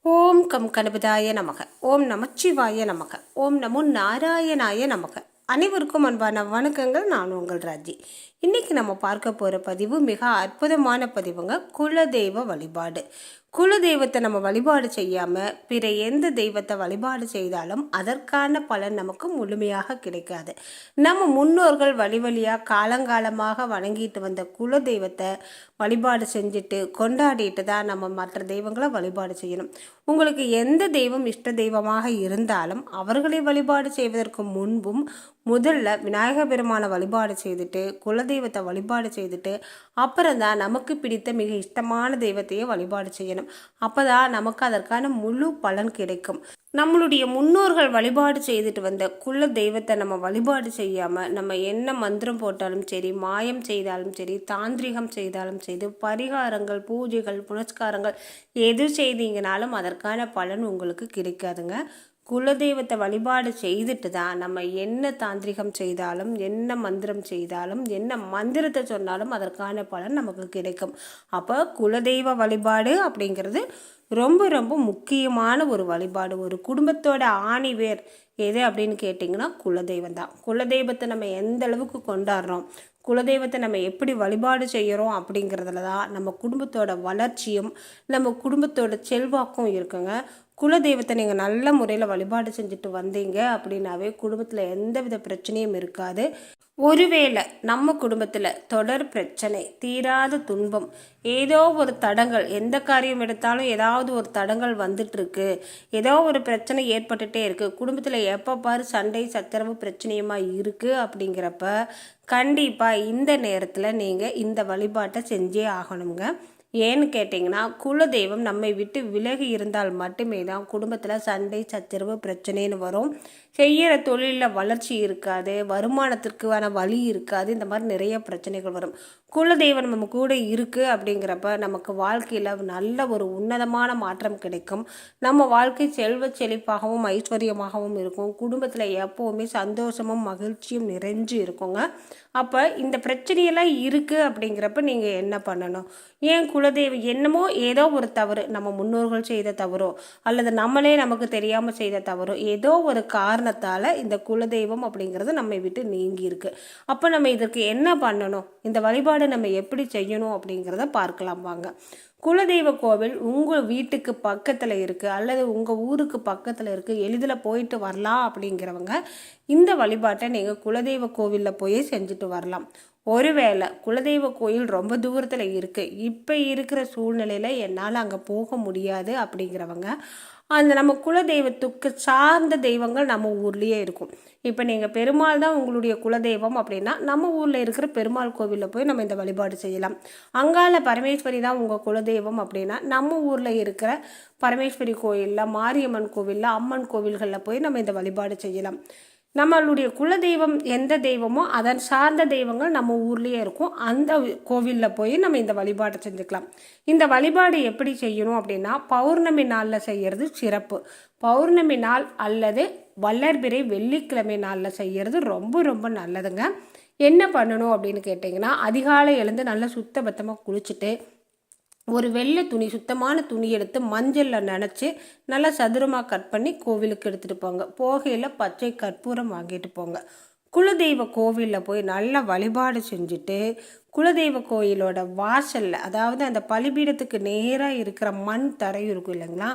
ஓம் come கணபதாய நமக. ஓம் நமச்சிவாய நமக. ஓம் நமோ நாராயணாய நமக. அனைவருக்கும் அன்பான வணக்கங்கள். நான் உங்கள் ராஜி. இன்னைக்கு நம்ம பார்க்க போகிற பதிவு மிக அற்புதமான பதிவுங்க. குலதெய்வ வழிபாடு. குலதெய்வத்தை நம்ம வழிபாடு செய்யாமல் பிற எந்த தெய்வத்தை வழிபாடு செய்தாலும் அதற்கான பலன் நமக்கு முழுமையாக கிடைக்காது. நம்ம முன்னோர்கள் வழி வழியாக காலங்காலமாக வணங்கிட்டு வந்த குலதெய்வத்தை வழிபாடு செஞ்சுட்டு கொண்டாடிட்டு தான் நம்ம மற்ற தெய்வங்களை வழிபாடு செய்யணும். உங்களுக்கு எந்த தெய்வம் இஷ்ட தெய்வமாக இருந்தாலும் அவர்களை வழிபாடு செய்வதற்கு முன்பும் முதல்ல விநாயகர் பெருமானை வழிபாடு செய்துட்டு குலதெய்வத்தை வழிபாடு செய்துட்டு அப்புறம்தான் நமக்கு பிடித்த மிக இஷ்டமான தெய்வத்தையே வழிபாடு செய்யணும். அப்போதான் நமக்கு அதற்கான முழு பலன் கிடைக்கும். நம்மளுடைய முன்னோர்கள் வழிபாடு செய்துட்டு வந்த குல தெய்வத்தை நம்ம வழிபாடு செய்யாமல் நம்ம என்ன மந்திரம் போட்டாலும் சரி, மாயம் செய்தாலும் சரி, தாந்திரிகம் செய்தாலும் சரி, பரிகாரங்கள், பூஜைகள், புனஸ்காரங்கள் எது செய்தீங்கனாலும் அதற்கான பலன் உங்களுக்கு கிடைக்காதுங்க. குலதெய்வத்தை வழிபாடு செய்துட்டு தான் நம்ம என்ன தாந்திரிகம் செய்தாலும், என்ன மந்திரம் செய்தாலும், என்ன மந்திரத்தை சொன்னாலும் அதற்கான பலன் நமக்கு கிடைக்கும். அப்போ குலதெய்வ வழிபாடு அப்படிங்கிறது ரொம்ப ரொம்ப முக்கியமான ஒரு வழிபாடு. ஒரு குடும்பத்தோட ஆணிவேர் எது அப்படின்னு கேட்டிங்கன்னா குலதெய்வம் தான். குலதெய்வத்தை நம்ம எந்த அளவுக்கு கொண்டாடுறோம், குலதெய்வத்தை நம்ம எப்படி வழிபாடு செய்கிறோம் அப்படிங்கிறதுல தான் நம்ம குடும்பத்தோட வளர்ச்சியும் நம்ம குடும்பத்தோட செல்வாக்கும் இருக்குங்க. குலதெய்வத்தை நீங்கள் நல்ல முறையில் வழிபாடு செஞ்சுட்டு வந்தீங்க அப்படின்னாவே குடும்பத்தில் எந்தவித பிரச்சனையும் இருக்காது. ஒருவேளை நம்ம குடும்பத்தில் தொடர் பிரச்சனை, தீராத துன்பம், ஏதோ ஒரு தடங்கள், எந்த காரியம் எடுத்தாலும் ஏதாவது ஒரு தடங்கள் வந்துட்டுருக்கு, ஏதோ ஒரு பிரச்சனை ஏற்பட்டுகிட்டே இருக்குது, குடும்பத்தில் எப்போ பாரு சண்டை சச்சரவு பிரச்சனையுமா இருக்குது அப்படிங்கிறப்ப கண்டிப்பாக இந்த நேரத்தில் நீங்கள் இந்த வழிபாட்டை செஞ்சே ஆகணுங்க. ஏன்னு கேட்டிங்கன்னா குலதெய்வம் நம்மை விட்டு விலகி இருந்தால் மட்டுமே தான் குடும்பத்தில் சண்டை சச்சரவு பிரச்சனைன்னு வரும். செய்கிற தொழிலில் வளர்ச்சி இருக்காது, வருமானத்திற்கான வழி இருக்காது, இந்த மாதிரி நிறைய பிரச்சனைகள் வரும். குலதெய்வம் நம்ம கூட இருக்குது அப்படிங்கிறப்ப நமக்கு வாழ்க்கையில் நல்ல ஒரு உன்னதமான மாற்றம் கிடைக்கும். நம்ம வாழ்க்கை செல்வ செழிப்பாகவும் ஐஸ்வர்யமாகவும் இருக்கும். குடும்பத்தில் எப்போவுமே சந்தோஷமும் மகிழ்ச்சியும் நிறைஞ்சு இருக்குங்க. அப்போ இந்த பிரச்சனையெல்லாம் இருக்குது அப்படிங்கிறப்ப நீங்கள் என்ன பண்ணணும்? ஏன் குலதெய்வம் என்னமோ ஏதோ ஒரு தவறு, நம்ம முன்னோர்கள் செய்த தவறோ அல்லது நம்மளே நமக்கு தெரியாமல் செய்த தவறோ, ஏதோ ஒரு காரணத்தால் இந்த குலதெய்வம் அப்படிங்கிறது நம்மை விட்டு நீங்கி இருக்கு. அப்போ நம்ம இதற்கு என்ன பண்ணணும், இந்த வழிபாடு நம்ம எப்படி செய்யணும் அப்படிங்கிறத பார்க்கலாம் வாங்க. குலதெய்வ கோவில் உங்கள் வீட்டுக்கு பக்கத்தில் இருக்குது அல்லது உங்கள் ஊருக்கு பக்கத்தில் இருக்குது, எளிதில் போயிட்டு வரலாம் அப்படிங்கிறவங்க இந்த வழிபாட்டை நீங்கள் குலதெய்வ கோவிலில் போய் செஞ்சுட்டு வரலாம். ஒருவேளை குலதெய்வ கோயில் ரொம்ப தூரத்தில் இருக்குது, இப்போ இருக்கிற சூழ்நிலையில் என்னால் அங்கே போக முடியாது அப்படிங்கிறவங்க அந்த நம்ம குலதெய்வத்துக்கு சார்ந்த தெய்வங்கள் நம்ம ஊர்லேயே இருக்கும். இப்போ நீங்கள் பெருமாள் தான் உங்களுடைய குலதெய்வம் அப்படின்னா நம்ம ஊரில் இருக்கிற பெருமாள் கோவிலில் போய் நம்ம இந்த வழிபாடு செய்யலாம். அங்கால பரமேஸ்வரி தான் உங்கள் குலதெய்வம் அப்படின்னா நம்ம ஊரில் இருக்கிற பரமேஸ்வரி கோயிலில், மாரியம்மன் கோவிலில், அம்மன் கோவில்களில் போய் நம்ம இந்த வழிபாடு செய்யலாம். நம்மளுடைய குலதெய்வம் எந்த தெய்வமோ அதன் சார்ந்த தெய்வங்கள் நம்ம ஊர்லேயே இருக்கும். அந்த கோவிலில் போய் நம்ம இந்த வழிபாட்டை செஞ்சுக்கலாம். இந்த வழிபாடு எப்படி செய்யணும் அப்படின்னா பௌர்ணமி நாளில் செய்கிறது சிறப்பு. பௌர்ணமி நாள் அல்லது வளர்பிறை வெள்ளிக்கிழமை நாளில் செய்கிறது ரொம்ப ரொம்ப நல்லதுங்க. என்ன பண்ணணும் அப்படின்னு கேட்டிங்கன்னா அதிகாலை எழுந்து நல்லா சுத்தபத்தமாக குளிச்சுட்டு ஒரு வெள்ளை துணி, சுத்தமான துணி எடுத்து மஞ்சளில் நனைச்சி நல்லா சதுரமாக கட் பண்ணி கோவிலுக்கு எடுத்துகிட்டு போங்க. போகையில் பச்சை கற்பூரம் வாங்கிட்டு போங்க. குலதெய்வ கோவிலில் போய் நல்லா வழிபாடு செஞ்சுட்டு குலதெய்வ கோயிலோட வாசலில், அதாவது அந்த பலிபீடத்துக்கு நேராக இருக்கிற மண் தரை இருக்கும் இல்லைங்களா,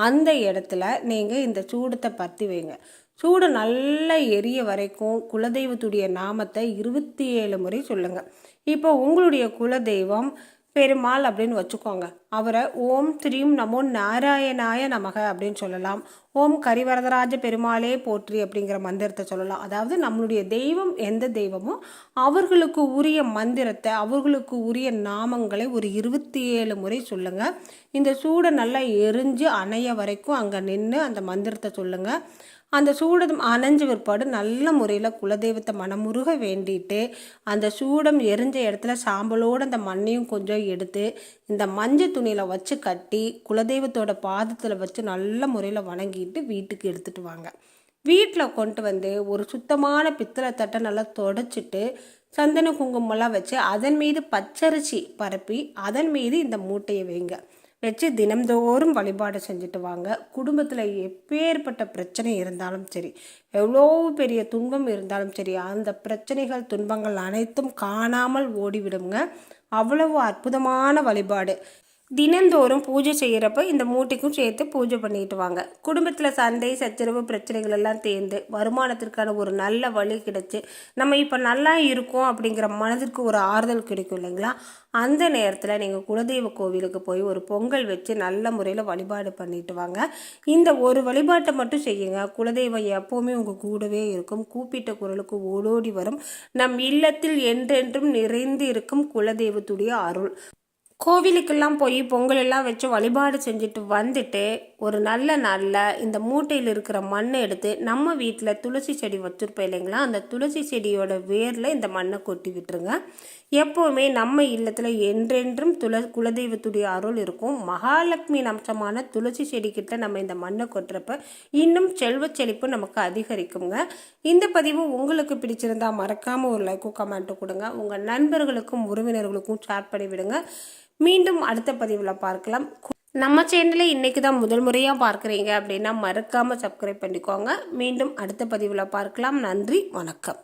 அந்த இடத்துல நீங்கள் இந்த சூடத்தை பற்றி வைங்க. சூடு நல்லா எரிய வரைக்கும் குலதெய்வத்துடைய நாமத்தை 27 முறை சொல்லுங்கள். இப்போ உங்களுடைய குலதெய்வம் பெருமாள் அப்படின்னு வச்சுக்கோங்க. அவரை ஓம் ஸ்ரீம் நமோ நாராயணாய நமக அப்படின்னு சொல்லலாம். ஓம் கரிவரதராஜ பெருமாளே போற்றி அப்படிங்கிற மந்திரத்தை சொல்லலாம். அதாவது நம்மளுடைய தெய்வம் எந்த தெய்வமோ அவர்களுக்கு உரிய மந்திரத்தை, அவர்களுக்கு உரிய நாமங்களை ஒரு 27 முறை சொல்லுங்கள். இந்த சூடை நல்லா எரிஞ்சு அணைய வரைக்கும் அங்கே நின்று அந்த மந்திரத்தை சொல்லுங்கள். அந்த சூடம் அணைஞ்ச பிற்பாடு நல்ல முறையில் குலதெய்வத்தை மனமுருக வேண்டிட்டு அந்த சூடம் எரிஞ்ச இடத்துல சாம்பலோடு அந்த மண்ணையும் கொஞ்சம் எடுத்து இந்த மஞ்சள் துணியில் வச்சு கட்டி குலதெய்வத்தோட பாதத்தில் வச்சு நல்ல முறையில் வணங்கிட்டு வீட்டுக்கு எடுத்துகிட்டு வாங்க. வீட்டில் கொண்டு வந்து ஒரு சுத்தமான பித்தளை தட்டை நல்லா தொடச்சிட்டு சந்தன குங்குமம்லாம் வச்சு அதன் மீது பச்சரிசி பரப்பி அதன் மீது இந்த மூட்டையை வைங்க. வச்சு தினம்தோறும் வழிபாடு செஞ்சுட்டு வாங்க. குடும்பத்தில் எப்பேற்பட்ட பிரச்சனை இருந்தாலும் சரி, எவ்வளோ பெரிய துன்பம் இருந்தாலும் சரி, அந்த பிரச்சனைகள் துன்பங்கள் அனைத்தும் காணாமல் ஓடிவிடுங்க. அவ்வளவு அற்புதமான வழிபாடு. தினந்தோறும் பூஜை செய்கிறப்ப இந்த மூட்டைக்கும் சேர்த்து பூஜை பண்ணிட்டு வாங்க. குடும்பத்தில் சண்டை சச்சரவு பிரச்சனைகள் எல்லாம் தேர்ந்து வருமானத்திற்கான ஒரு நல்ல வழி கிடைச்சி நம்ம இப்போ நல்லா இருக்கோம் அப்படிங்கிற மனதிற்கு ஒரு ஆறுதல் கிடைக்கும் இல்லைங்களா? அந்த நேரத்தில் நீங்கள் குலதெய்வ கோவிலுக்கு போய் ஒரு பொங்கல் வச்சு நல்ல முறையில் வழிபாடு பண்ணிட்டு வாங்க. இந்த ஒரு வழிபாட்டை மட்டும் செய்யுங்க. குலதெய்வம் எப்போவுமே உங்கள் கூடவே இருக்கும். கூப்பிட்ட குரலுக்கு ஓடோடி வரும். நம் இல்லத்தில் என்றென்றும் நிறைந்து இருக்கும் குலதெய்வத்துடைய அருள். கோவிலுக்கெல்லாம் போய் பொங்கல் எல்லாம் வச்சு வழிபாடு செஞ்சுட்டு வந்துட்டு ஒரு நல்ல நாளில் இந்த மூட்டையில் இருக்கிற மண்ணை எடுத்து நம்ம வீட்டில் துளசி செடி வச்சுருப்போம் இல்லைங்களா? அந்த துளசி செடியோட வேரில் இந்த மண்ணை கொட்டி விட்டுருங்க. எப்போவுமே நம்ம இல்லத்தில் என்றென்றும் குலதெய்வத்துடைய அருள் இருக்கும். மகாலட்சுமி அம்சமான துளசி செடிக்கிட்ட நம்ம இந்த மண்ணை கொட்டுறப்ப இன்னும் செல்வ செழிப்பு நமக்கு அதிகரிக்குங்க. இந்த பதிவு உங்களுக்கு பிடிச்சிருந்தா மறக்காமல் ஒரு லைக்கும் கமெண்ட்டும் கொடுங்க. உங்கள் நண்பர்களுக்கும் உறவினர்களுக்கும் ஷேர் பண்ணி விடுங்க. மீண்டும் அடுத்த பதிவில் பார்க்கலாம். நம்ம சேனலை இன்றைக்கி தான் முதல் முறையாக பார்க்குறீங்க அப்படின்னா மறக்காமல் சப்ஸ்கிரைப் பண்ணிக்கோங்க. மீண்டும் அடுத்த பதிவில் பார்க்கலாம். நன்றி, வணக்கம்.